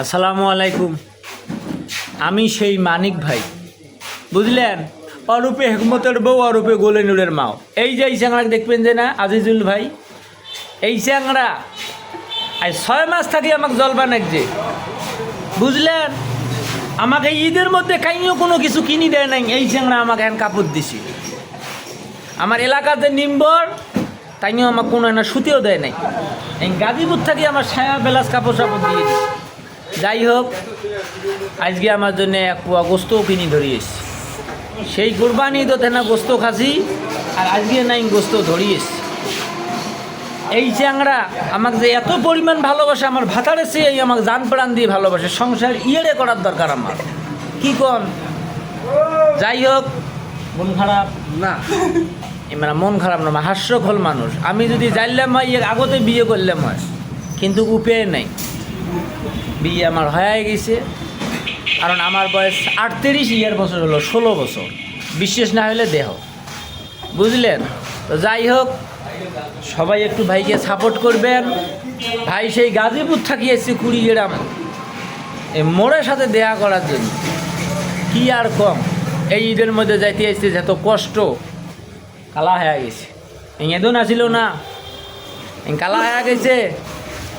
আসসালামু আলাইকুম। আমি সেই মানিক ভাই, বুঝলেন? অরূপে হেকমতের বউ, অরূপে গোলেনুরের মাও। এই যে এই চ্যাংড়া দেখবেন যে না, আজিজুল ভাই, এই চ্যাংড়া আজ 6 মাস থাকি আমাকে জলবান যে, বুঝলেন? আমাকে ঈদের মধ্যে কাইনিও কোনো কিছু কিনি দেয় নাই। এই চ্যাংড়া আমাকে এখন কাপড় দিছি। আমার এলাকাতে নিম্বর তাইনিও আমাকে কোনো একটা সুতিও দেয় নাই। এই গাজীপুর থাকি আমার ছায়া বেলাস কাপড় চাপড় দিয়ে দিই। যাই হোক, আজকে আমার জন্য এক পোয়া গোস্তও কিনি ধরিয়েছি। সেই কোরবানি তো তেনা গোস্ত খাসি, আর আজকে নাই গোস্ত ধরিয়েছি। এই চ্যাংড়া আমাকে যে এত পরিমাণ ভালোবাসে, আমার ভাতারে চেয়ে আমাকে জান প্রাণ দিয়ে ভালোবাসে। সংসার ইয়েরে করার দরকার আমার, কি কন? যাই হোক, মন খারাপ না, মানে মন খারাপ না, হাস্যখোল মানুষ। আমি যদি জানলাম হয় আগতে বিয়ে করলাম হয়, কিন্তু উপায় নেই। বিয়ে আমার হয়ে গেছে, কারণ আমার বয়স 38 বছর হলো, 16 বছর। বিশ্বাস না হলে দেহ, বুঝলেন? তো যাই হোক, সবাই একটু ভাইকে সাপোর্ট করবেন। ভাই সেই গাজীপুর থাকি এসেছি 20 গ্রাম এই মোড়ের সাথে দেখা করার জন্য। কি আর কম, এই ঈদের মধ্যে যাইতে এসেছে, যত কষ্ট কালা হয়ে গেছে। এঁদো না ছিল না, কালা হয়ে গেছে,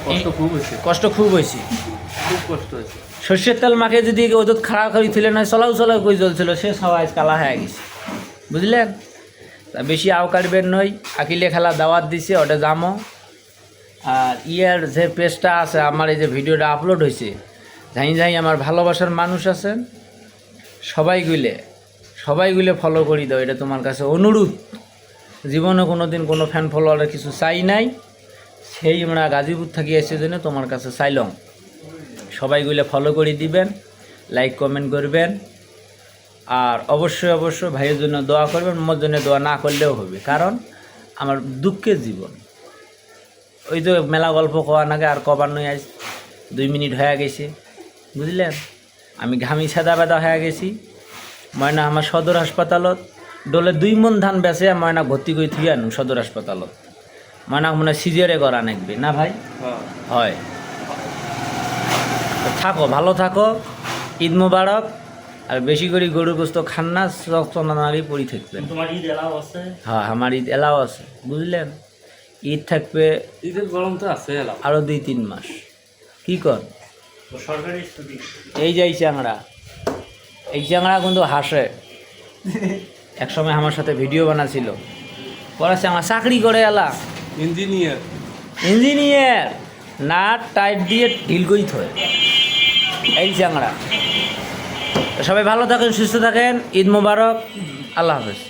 কষ্ট খুব হয়েছে, খুব কষ্ট হয়েছে। সর্ষের তেল মাখে যদি ওদের খাড়াখাড়ি ছিল না, চলাও করে জ্বলছিল, সে সবাই কালা হয়ে গেছে, বুঝলেন? তা বেশি আও কাটবেন নই, আকিলে খেলা দাওয়াত দিছে, ওটা জামো। আর ইয়ার যে পেজটা আছে, আমার এই যে ভিডিওটা আপলোড হয়েছে, যাই আমার ভালোবাসার মানুষ আছেন, সবাইগুলো ফলো করি দাও। এটা তোমার কাছে অনুরোধ। জীবনে কোনো দিন কোনো ফ্যান ফলোয়ারের কিছু চাই নাই, সেই আমরা গাজীপুর থাকি এসে জন্য তোমার কাছে চাইলাম। সবাইগুলো ফলো করে দিবেন, লাইক কমেন্ট করবেন, আর অবশ্যই ভাইয়ের জন্য দোয়া করবেন। মোর জন্য দোয়া না করলেও হবে, কারণ আমার দুঃখের জীবন। ওই তো মেলা গল্প কওয়ার আগে আর কবার নয়, আজ 2 মিনিট হয়ে গেছে, বুঝলেন? আমি ঘামি সাদা বেদা হয়ে গেছি। ময়না আমার সদর হাসপাতালত ডোলে 2 মণ ধান বেচে ময়না ভর্তি করে থুই আনুন সদর হাসপাতালত। ময়না মনে সিজারে করা নাকবে না ভাই? হয়। থাকো, ভালো থাকো, ঈদ মোবারক। আর বেশি করে গরুর গোস্ত খান না, চনানারি পরি থাকবেন। হ্যাঁ, আমার ঈদ এলাও আছে, বুঝলেন? ঈদ থাকবে, ঈদের গরম তো আছে আরও 2-3 মাস। কি কর সরকারি? এই যে এই চ্যাংড়া কিন্তু হাসে। একসময় আমার সাথে ভিডিও বানাছিল, পরে আমার চাকরি করে এলা ইঞ্জিনিয়ার নাট টাইট দিয়ে ঢিল করি থয়। এই চ্যাংড়া। সবাই ভালো থাকেন, সুস্থ থাকেন, ঈদ মোবারক, আল্লাহ হাফেজ।